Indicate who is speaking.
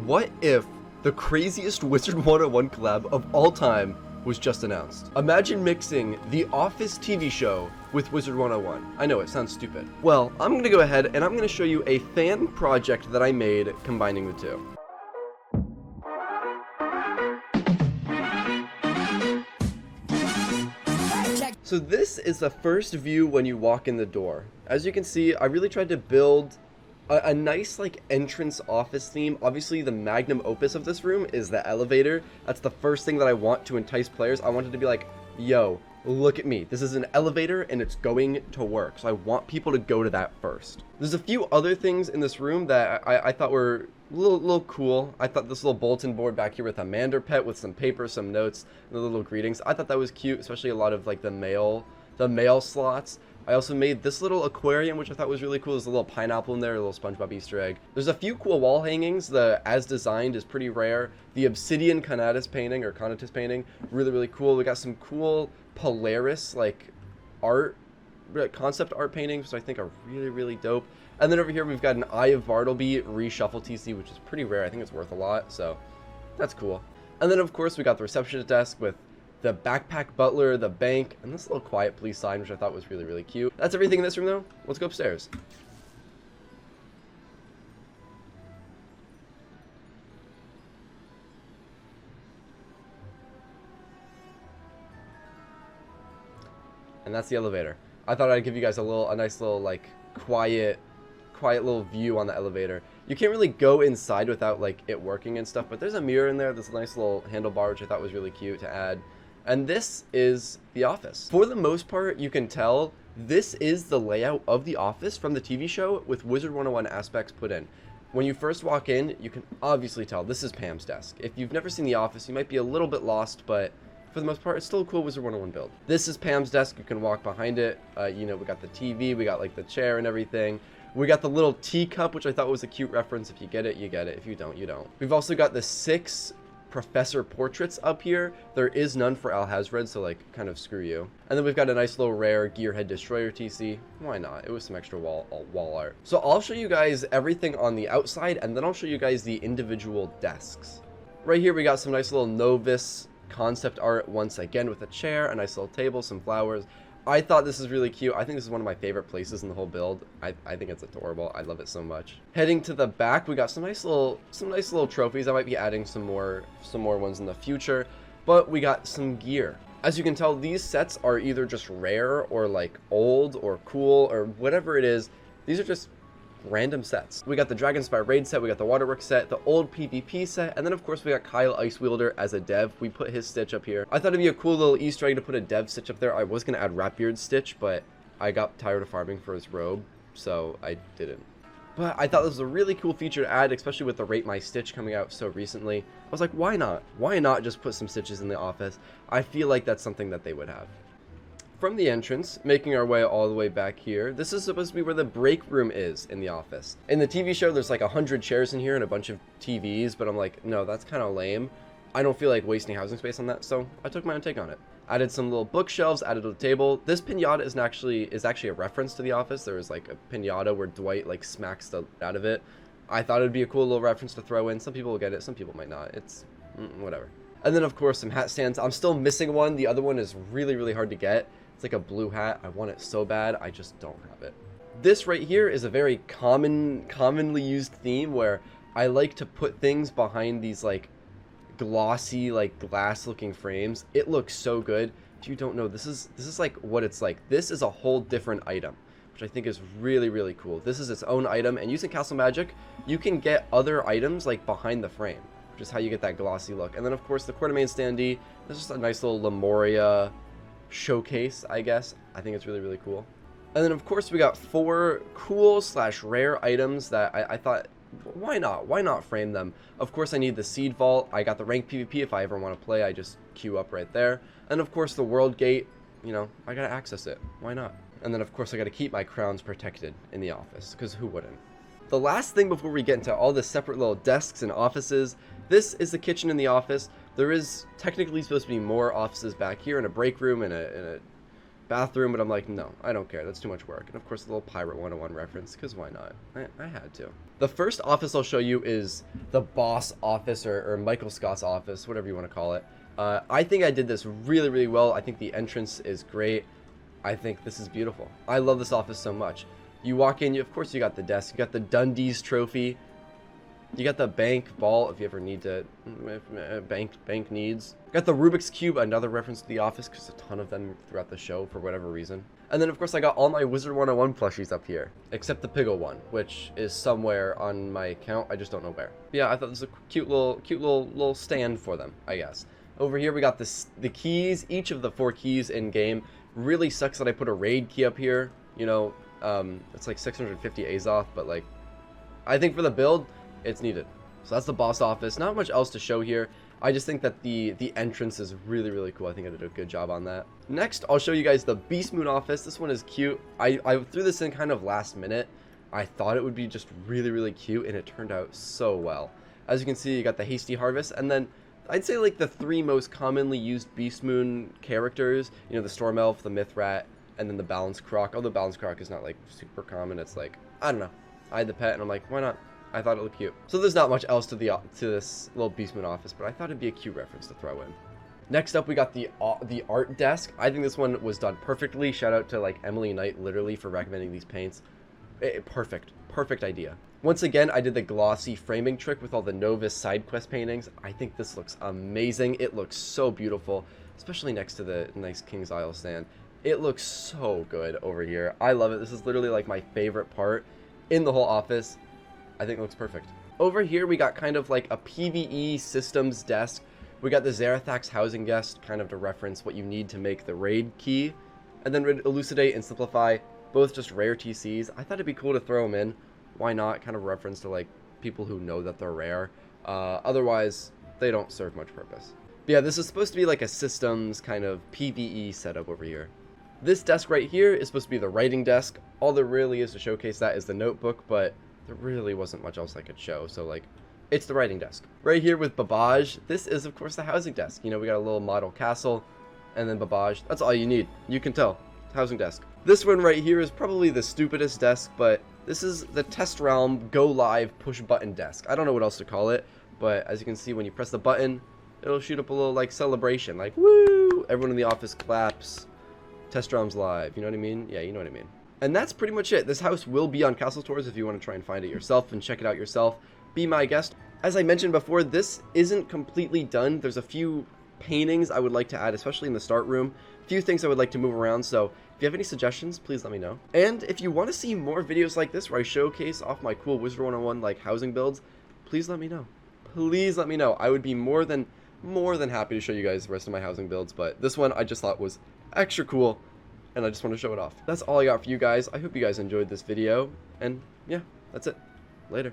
Speaker 1: What if the craziest Wizard101 collab of all time was just announced? Imagine mixing the Office TV show with Wizard101. I know, it sounds stupid. Well, I'm gonna go ahead and I'm gonna show you a fan project that I made combining the two. So this is the first view when you walk in the door. As you can see, I really tried to build a nice like entrance office theme. Obviously the magnum opus of this room is the elevator. That's the first thing that I want to entice players. I want it to be like, yo, look at me. This is an elevator and it's going to work. So I want people to go to that first. There's a few other things in this room that I thought were a little cool. I thought this little bulletin board back here with a Mander pet with some paper, some notes, and the little greetings. I thought that was cute, especially a lot of like the mail slots. I also made this little aquarium, which I thought was really cool. There's a little pineapple in there, a little SpongeBob Easter egg. There's a few cool wall hangings. The as designed is pretty rare. The obsidian Conatus painting, really cool. We got some cool Polaris like art, concept art paintings, which I think are really dope. And then over here we've got an Eye of Bartleby reshuffle TC, which is pretty rare. I think it's worth a lot, so that's cool. And then of course we got the receptionist desk with the backpack butler, the bank, and this little quiet police sign, which I thought was really cute. That's everything in this room though. Let's go upstairs. And that's the elevator. I thought I'd give you guys a nice little like quiet little view on the elevator. You can't really go inside without like it working and stuff, but there's a mirror in there. There's a nice little handlebar, which I thought was really cute to add. And this is the office. For the most part, you can tell this is the layout of the office from the TV show with Wizard101 aspects put in. When you first walk in, you can obviously tell this is Pam's desk. If you've never seen the office, you might be a little bit lost, but for the most part, it's still a cool Wizard101 build. This is Pam's desk. You can walk behind it. You know, we got the TV, we got like the chair and everything. We got the little teacup, which I thought was a cute reference. If you get it, you get it. If you don't, you don't. We've also got the 6 professor portraits up here. There is none for Alhazred, so like kind of screw you. And then we've got a nice little rare Gearhead Destroyer TC. Why not? It was some extra wall art. So I'll show you guys everything on the outside, and then I'll show you guys the individual desks. Right here we got some nice little Novus concept art once again with a chair, a nice little table, some flowers. I thought this is really cute. I think this is one of my favorite places in the whole build. I think it's adorable. I love it so much. Heading to the back, we got some nice little trophies. I might be adding some more ones in the future, but we got some gear. As you can tell, these sets are either just rare or like old or cool or whatever it is. These are just random sets. We got the Dragonspire raid set, we got the Waterworks set, the old PvP set, and then of course we got Kyle Icewielder as a dev. We put his Stitch up here. I thought it'd be a cool little Easter egg to put a dev Stitch up there. I was gonna add Ratbeard Stitch, but I got tired of farming for his robe, so I didn't. But I thought this was a really cool feature to add, especially with the Rate My Stitch coming out so recently. I was like, why not? Why not just put some stitches in the office? I feel like that's something that they would have. From the entrance, making our way all the way back here, this is supposed to be where the break room is in the office. In the TV show, there's like 100 chairs in here and a bunch of TVs, but I'm like, no, that's kind of lame. I don't feel like wasting housing space on that, so I took my own take on it. Added some little bookshelves, added a table. This pinata is actually a reference to The Office. There was like a pinata where Dwight like smacks the out of it. I thought it'd be a cool little reference to throw in. Some people will get it, some people might not. It's whatever. And then of course some hat stands. I'm still missing one. The other one is really hard to get. It's like a blue hat. I want it so bad. I just don't have it. This right here is a very commonly used theme where I like to put things behind these like glossy like glass looking frames. It looks so good. If you don't know, this is like what it's like. This is a whole different item, which I think is really cool. This is its own item, and using Castle Magic, you can get other items like behind the frame, which is how you get that glossy look. And then of course the Quartermain standee. This is just a nice little Lemuria showcase, I guess. I think it's really cool. And then of course we got 4 cool / rare items that I thought, why not frame them? Of course I need the Seed Vault. I got the ranked PvP. If I ever want to play, I just queue up right there. And of course the World Gate, you know, I gotta access it. Why not? And then of course I gotta keep my crowns protected in the office, because who wouldn't? The last thing before we get into all the separate little desks and offices, this is the kitchen in the office. There is technically supposed to be more offices back here, and a break room and a bathroom, but I'm like, no, I don't care. That's too much work. And of course, the little Pirate 101 reference, because why not? I had to. The first office I'll show you is the boss office, or Michael Scott's office, whatever you want to call it. I think I did this really, really well. I think the entrance is great. I think this is beautiful. I love this office so much. You walk in, of course you got the desk, you got the Dundee's trophy, you got the bank ball if you ever need to, bank needs. Got the Rubik's Cube, another reference to The Office, because a ton of them throughout the show for whatever reason. And then of course I got all my Wizard101 plushies up here, except the Piggle one, which is somewhere on my account, I just don't know where. But yeah, I thought this was a cute little stand for them, I guess. Over here we got the keys, each of the 4 keys in game. Really sucks that I put a raid key up here, you know, it's like 650 Azoth, but like, I think for the build, it's needed. So that's the boss office. Not much else to show here. I just think that the entrance is really, really cool. I think I did a good job on that. Next, I'll show you guys the Beast Moon office. This one is cute. I threw this in kind of last minute. I thought it would be just really, really cute, and it turned out so well. As you can see, you got the Hasty Harvest, and then I'd say like the 3 most commonly used Beast Moon characters, you know, the Storm Elf, the Myth Rat, and then the Balance Croc. Although Balance Croc is not like super common, it's like, I don't know. I had the pet, and I'm like, why not? I thought it looked cute. So there's not much else to this little Beast Moon office, but I thought it'd be a cute reference to throw in. Next up, we got the art desk. I think this one was done perfectly. Shout out to like Emily Knight, literally, for recommending these paints. Perfect idea. Once again, I did the glossy framing trick with all the Novus side quest paintings. I think this looks amazing. It looks so beautiful, especially next to the nice King's Isle stand. It looks so good over here. I love it. This is literally like my favorite part in the whole office. I think it looks perfect. Over here, we got kind of like a PvE systems desk. We got the Zarathax housing guest, kind of to reference what you need to make the raid key. And then elucidate and simplify, both just rare TCs. I thought it'd be cool to throw them in. Why not? Kind of reference to like people who know that they're rare. Otherwise, they don't serve much purpose. But yeah, this is supposed to be like a systems kind of PvE setup over here. This desk right here is supposed to be the writing desk. All there really is to showcase that is the notebook, but there really wasn't much else I could show, so like, it's the writing desk. Right here with Babbage, this is of course the housing desk. You know, we got a little model castle, and then Babbage. That's all you need. You can tell. Housing desk. This one right here is probably the stupidest desk, but this is the Test Realm Go Live push button desk. I don't know what else to call it, but as you can see, when you press the button, it'll shoot up a little like celebration, like woo! Everyone in the office claps. Test Realm's live. You know what I mean? Yeah, you know what I mean. And that's pretty much it. This house will be on Castle Tours if you want to try and find it yourself and check it out yourself. Be my guest. As I mentioned before, this isn't completely done. There's a few paintings I would like to add, especially in the start room. A few things I would like to move around, so if you have any suggestions, please let me know. And if you want to see more videos like this where I showcase off my cool Wizard101 like housing builds, please let me know. Please let me know. I would be more than happy to show you guys the rest of my housing builds, but this one I just thought was extra cool, and I just want to show it off. That's all I got for you guys. I hope you guys enjoyed this video, and yeah, that's it. Later.